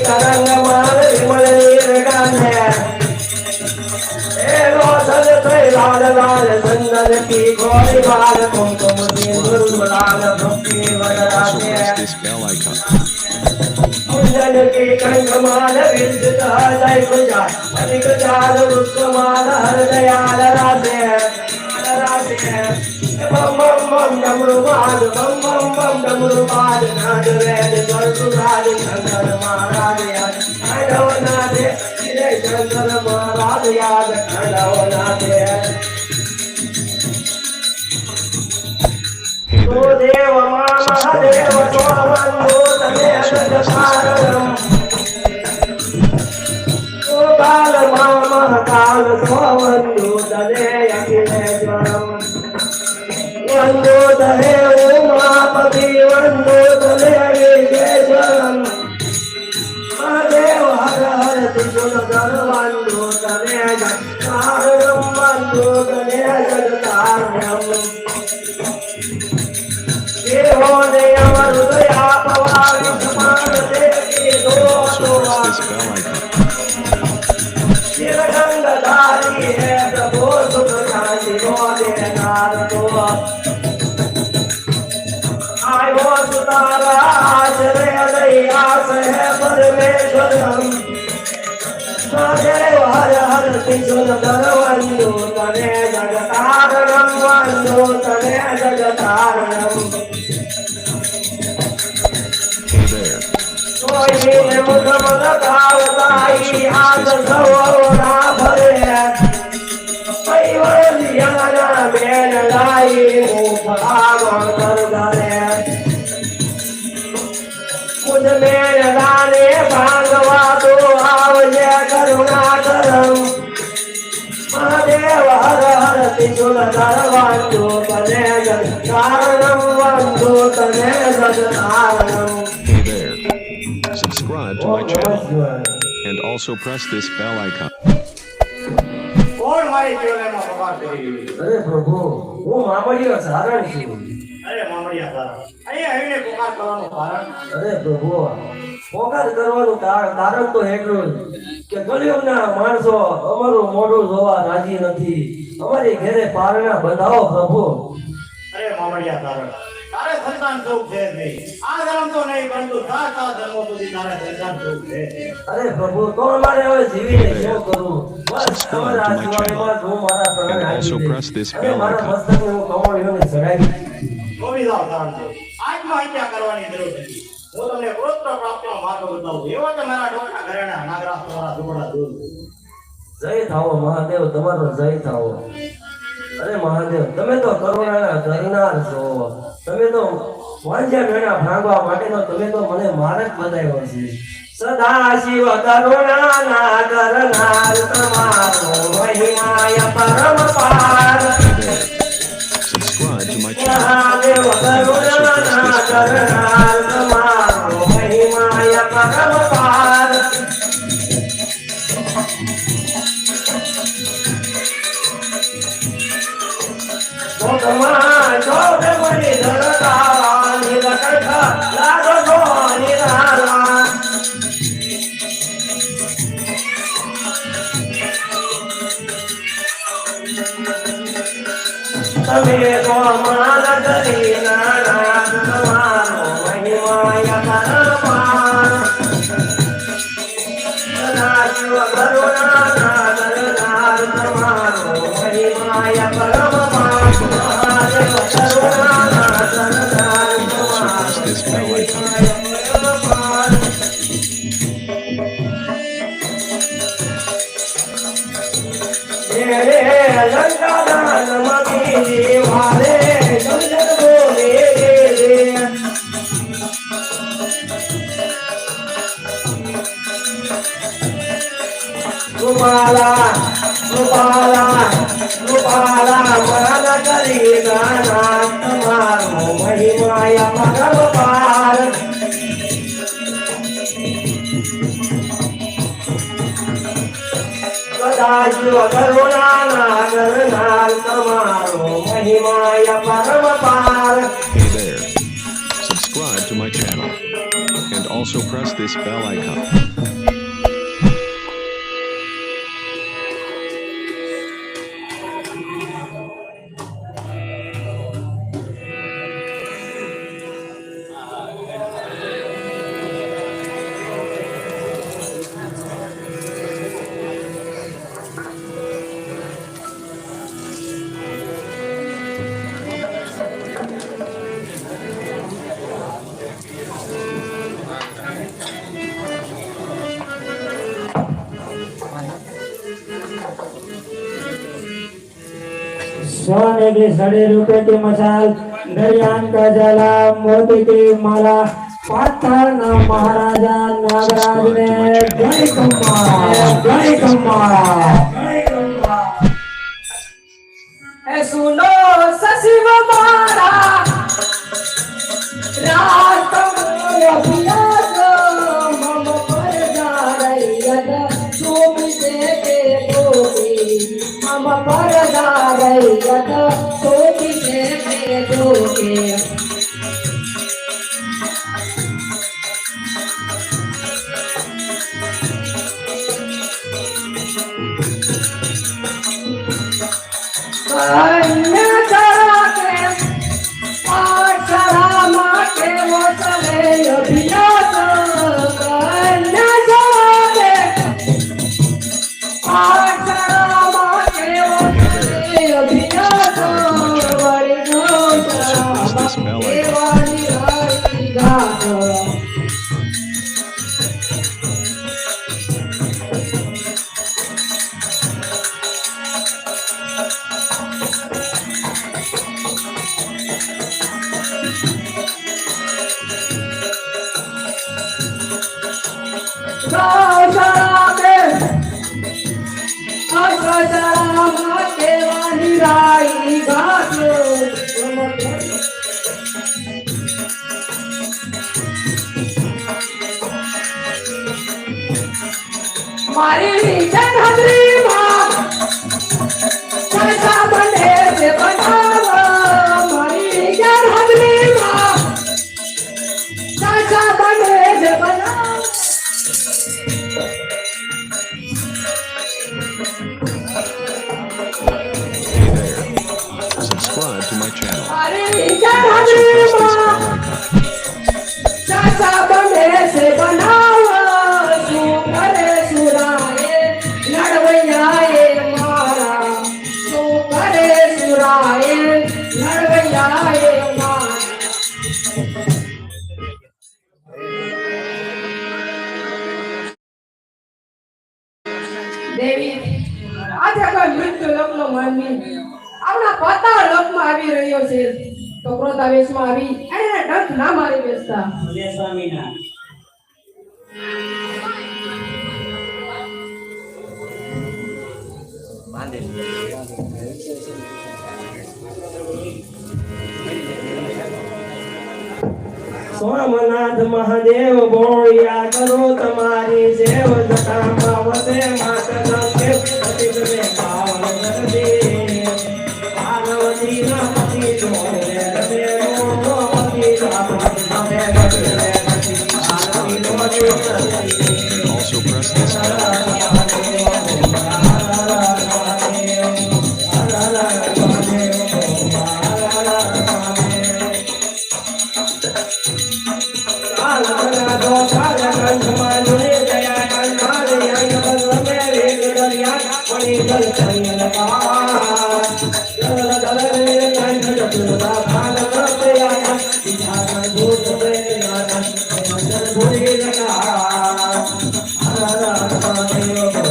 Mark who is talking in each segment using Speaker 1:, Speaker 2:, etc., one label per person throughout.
Speaker 1: तरंग माल विमल नीलकंठ लाल लाल चंदन की गोरी बाल कुमकुम सिंदूर लाल भक्ति वरदाते कुंदन की कंठमाल विद्युत हृदय कुंजा अनिक चार रुद्रमाल हृदयाल राधे राधे बम बम बम डमरू बाज बम बम बम डमरू बाज नाद वेद जल सुराज शंकर महाराज याद खंडव नादे श्री शंकर महाराज याद खंडव नादे तो देव महादेव स्वामंदो तमेव जसारणम तो काल महाकाल स्वामंदो तने अखिलेश्वरम वंदो तने उमापति वंदो तने विश्वेश्वरम महादेव हर हर त्रिशूलधर वंदो तने जगतारणम वंदो तने जगतारणम देवो देवर दया पवार समान देवी दो सिरगंधारी है प्रभु सुख शांति बोले नारदो आयो सुतारा आश्रय दयास है परमेश्वर महादेव हर हर त्रिशूलधर वंदो तने जगतारणम वंदो तने जगतारणम मुखमद कावताई हाथ सवरा भरे पैवलियाना बेन लाई मुख आगन कर गरे मुझ में दाने भागवा तो आवजे करुणा करम महादेव हर हर त्रिशूलधर वंदो तने जगतारणम वंदो तने जगतारणम
Speaker 2: Subscribe to my channel and also press this bell icon.
Speaker 3: કોણ મારી જીવનમાં પગાર કરી રહ્યું?
Speaker 1: અરે પ્રભુ હું મામડિયો સારણ છું.
Speaker 3: અરે મામડિયા સારણ અહીંયા આવીને પગાર કરવાનું કારણ?
Speaker 1: અરે પ્રભુ પોકાર કરવાનું કારણ તો એટલું કે કળિયુગના માણસો અમારું મોઢું જોવા રાજી નથી. અમારી ઘરે પારણા બંધાવો પ્રભુ.
Speaker 3: અરે મામડિયા સારણ તારે સંતાન સુખ છે નહીં. આ જન્મ તો નહીં પરંતુ સાત જન્મો સુધી તારે સંતાન સુખ છે.
Speaker 1: અરે પ્રભુ તો મારે હવે જીવીને શું કરું? બસ તમારા આશીર્વાદમાં હું મારા પ્રાણ
Speaker 2: And also
Speaker 1: આપી
Speaker 2: press this
Speaker 1: દઈશ. અને
Speaker 2: bell
Speaker 1: મારા
Speaker 2: icon.
Speaker 1: મસ્તકને હું કમળીઓને ચડાવી
Speaker 3: ગોવી જાવ સારણ છે. આજમાં હત્યા કરવાની જરૂર નથી. હું તમને પુત્ર પ્રાપ્તિનો માર્ગ બતાવું. એવો કે મારા ડોકના ઘરેણા નાગરાજ તમારા ઝૂંપડા દૂર.
Speaker 1: જય થાવો મહાદેવ, તમારો જય થાવો. અરે મહાદેવ તમે તો કરુણાના કરનાર છો. તમે તો વાંજ્યા મેણા ભાંગવા માટે તમે તો મને માર્ગ બતાવ્યો છે. સદા શિવ કરુણાના કરનાર તમારો મહિમાય પરમ પાર.
Speaker 2: Subscribe to my
Speaker 1: Mahadev
Speaker 2: channel and also press
Speaker 1: કરુણાના
Speaker 2: this bell icon.
Speaker 1: કરનાર તમારો મહિમાય પરમ પાર. ચોદમણી ધરતા નીલકંઠ લાગો નિરાલા તમે તો માન કરી નાના તમારો મહિમાય પરમાર. સદા શિવ કરુણાના કરનાર તમારો મહિમાય Parmar.
Speaker 2: Also press this bell icon.
Speaker 1: માન કરી ગાના તમારો મહિમાય પરમ પાર. સદા શિવ કરુણાના કરનાર તમારો મહિમાય પરમ પાર.
Speaker 2: Hey there. Subscribe to my channel and also press this bell icon.
Speaker 1: सोने की सड़ी रुपए की मसाल दरियान का जला मोती की माला पत्थर न महाराजा नागराज ने जय कुमार जय कुमार जय कुमार। ए सुनो सचिव मारा रात अभिलाष मम पर जा रही तुम से के दोगी मम पर जा रही तुम से के दोगी। कन्या चढ़ा के चढ़ा माटे वो चले अभिलाष कन्या चढ़ा के चढ़ा माटे वो चले अभिलाष बड़ी देवानी हरी घाट। मारी जनहरी माँ कैसा बने से बनावा मारी जनहरी माँ कैसा बने से बनावा।
Speaker 2: Subscribe to my channel.
Speaker 1: मारी
Speaker 2: Also
Speaker 1: जनहरी
Speaker 2: press this
Speaker 1: माँ
Speaker 2: bell icon.
Speaker 1: कैसा बने से बनावा तू करे सुराए लड़वैयाए मारा तू करे सुराए लड़वैयाए मारा। દેવી આજે કોઈ મૃત્યુ લોકનો માનવી આપણા પાતાળ લોકમાં આવી રહ્યો છે તો ક્રોધાવેશમાં આવી એને ડંખ ના મારી બેસતા
Speaker 3: જય સ્વામિનારાયણ।
Speaker 1: સોમનાથ મહાદેવ બોળિયા કરો તમારી સેવ જતા પાવતે માત સંકેત પતિ તમે પાવન કરદે પાર્વતી ના પતિ જોડે રમે નો પતિ આપને તમે ગલે પાર્વતી નો
Speaker 2: And also press this bell icon.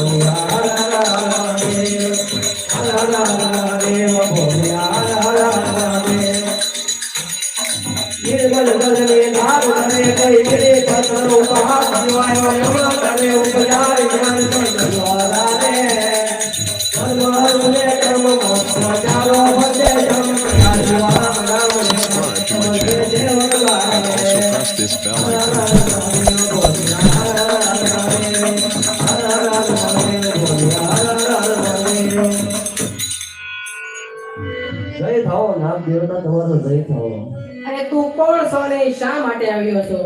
Speaker 2: Subscribe to my channel. And also press this bell icon.
Speaker 1: જય થાઓ નામ દેવતા તમારો જય થાઓ। અરે તું કોણ છો ને શા માટે આવ્યો છો?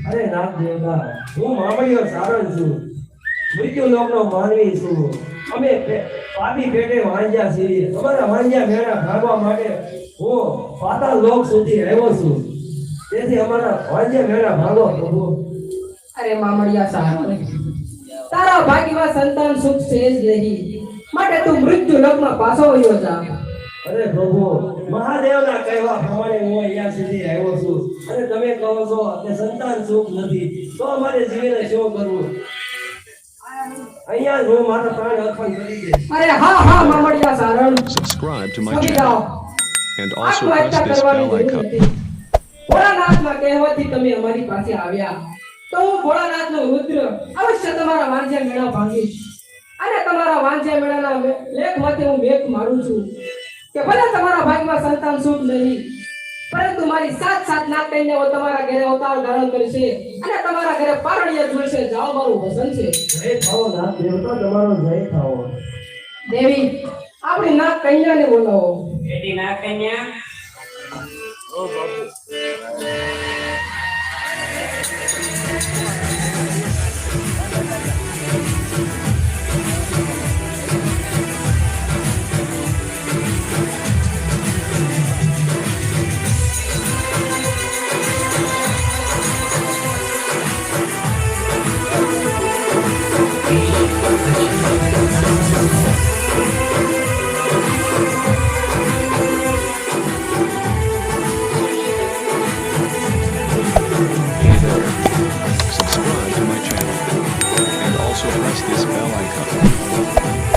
Speaker 1: અરે નામ દેવતા હું મામૈયો સારણ છું મૃત્યુ લોકનો માનવી છું। અમે પાપી પેટે વાંજ્યા છીએ અમારા વાંજ્યા મેળા ભાગવા માટે હું પાતાળ લોક સુધી આવ્યો છું તેથી અમારા વાંજ્યા મેળા ભાગો પ્રભુ। અરે મામડિયા સારણ તારા ભાગ્યમાં સંતાન સુખ છે જ નહીં માટે તું મૃત્યુ લોકમાં પાછો આવ્યો જા। અરે પ્રભુ મહાદેવના કહેવા પ્રમાણે હું અહીંયા સુધી આવ્યો છું અને તમે કહો છો કે સંતાન સુખ નથી તો અમારે જીવીને શું કરવું? અહીંયા જ હું મારા પ્રાણ અર્પણ કરી દઈશ.
Speaker 4: અરે હા હા મામડિયા સારણ
Speaker 2: Subscribe to my
Speaker 4: સમજી
Speaker 2: channel
Speaker 4: જાઓ.
Speaker 2: and also press
Speaker 4: આત્મહત્યા
Speaker 2: this
Speaker 4: કરવાની
Speaker 2: bell
Speaker 4: જરૂર
Speaker 2: icon.
Speaker 4: નથી. ભોળાનાથના કહેવાથી તમે અમારી પાસે આવ્યા તો હું ભોળાનાથનો રુદ્ર અવશ્ય તમારા વાંજ્યા મેળા ભાંગીશ અને તમારા વાંજ્યા મેળાના લેખમાંથી હું મેઘ મારું છું કે ભલે તમારા ભાગમાં સંતાન સુખ નહીં પરંતુ મારી સાત નાગ કન્યાઓ તમારા ઘરે અવતાર ધારણ કરશે અને તમારા ઘરે પારણિયા જોડશે જાઓ મારું વસન છે.
Speaker 1: જય થાઓ નાથ દેવતા, તમારો જય થાઓ.
Speaker 4: દેવી આપણી નાગ કન્યાને બોલાવો.
Speaker 5: બેટી ના કન્યા
Speaker 2: Subscribe to my channel and also press this bell icon.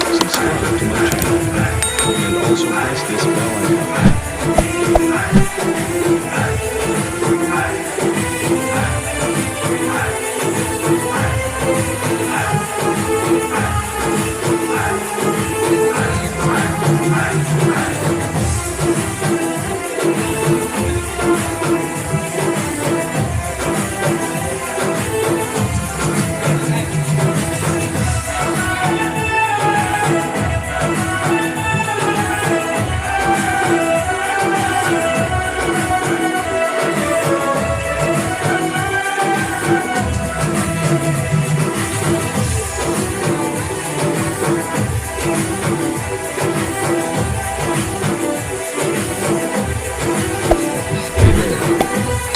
Speaker 2: Subscribe to my channel and also press this bell icon.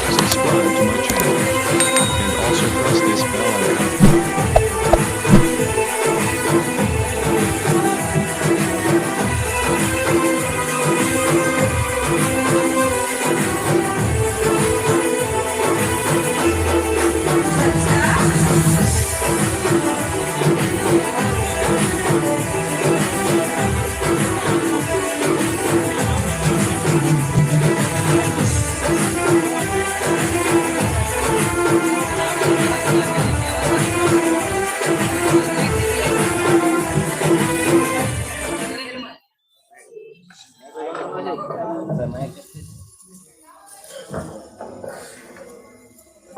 Speaker 2: Subscribe to my channel and also press this bell icon.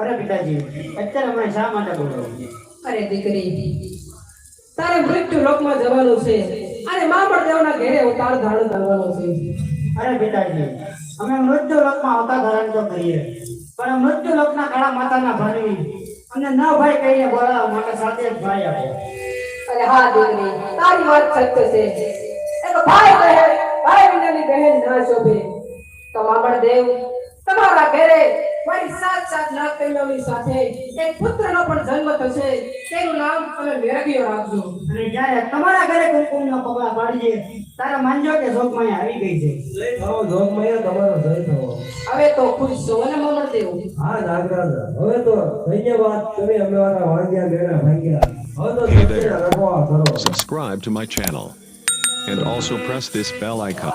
Speaker 3: અરે પિતાજી અત્યારે મને શા માટે બોલાવો?
Speaker 4: અરે દીકરી તારે મૃત્યુ લોકમાં જવાનું છે અને મામડ દેવના ઘરે અવતાર ધારણ કરવાનો છે.
Speaker 3: અરે પિતાજી અમે મૃત્યુ લોકમાં અવતાર ધારણ તો કરીએ પણ મૃત્યુ લોકના કાળા માતાના ભાનવી અને ન ભાઈ કહીને બોલાવવા માટે સાથે જ ભાઈ આપ્યા.
Speaker 4: અરે હા દીકરી તારી વાત સત્ય છે. એક ભાઈ વિનાની બહેન ના શોભે તો મામડ દેવ તમારા ઘરે મારી સાત નાગ કન્યાઓની સાથે એક પુત્રનો પણ જન્મ થશે તેનું નામ તમે મેરગીઓ રાખજો.
Speaker 3: અને જ્યારે તમારા ઘરે કુમકુમના પગલા પાડીએ તારે માનજો કે જોગમાયા આવી ગઈ છે.
Speaker 1: જય થાઓ જોગમાયા, તમારો જય થાઓ.
Speaker 4: હવે તો ખુશ છો ને મામડ દેવ?
Speaker 1: હા નાગરાજ, હવે તો ધન્યવાદ, તમે અમારા વાંગ્યા મેળા ભાંગ્યા. હવે તો
Speaker 2: Hey
Speaker 1: સત્યના
Speaker 2: there.
Speaker 1: રખવા કરો.
Speaker 2: Subscribe to my channel and also press this bell icon.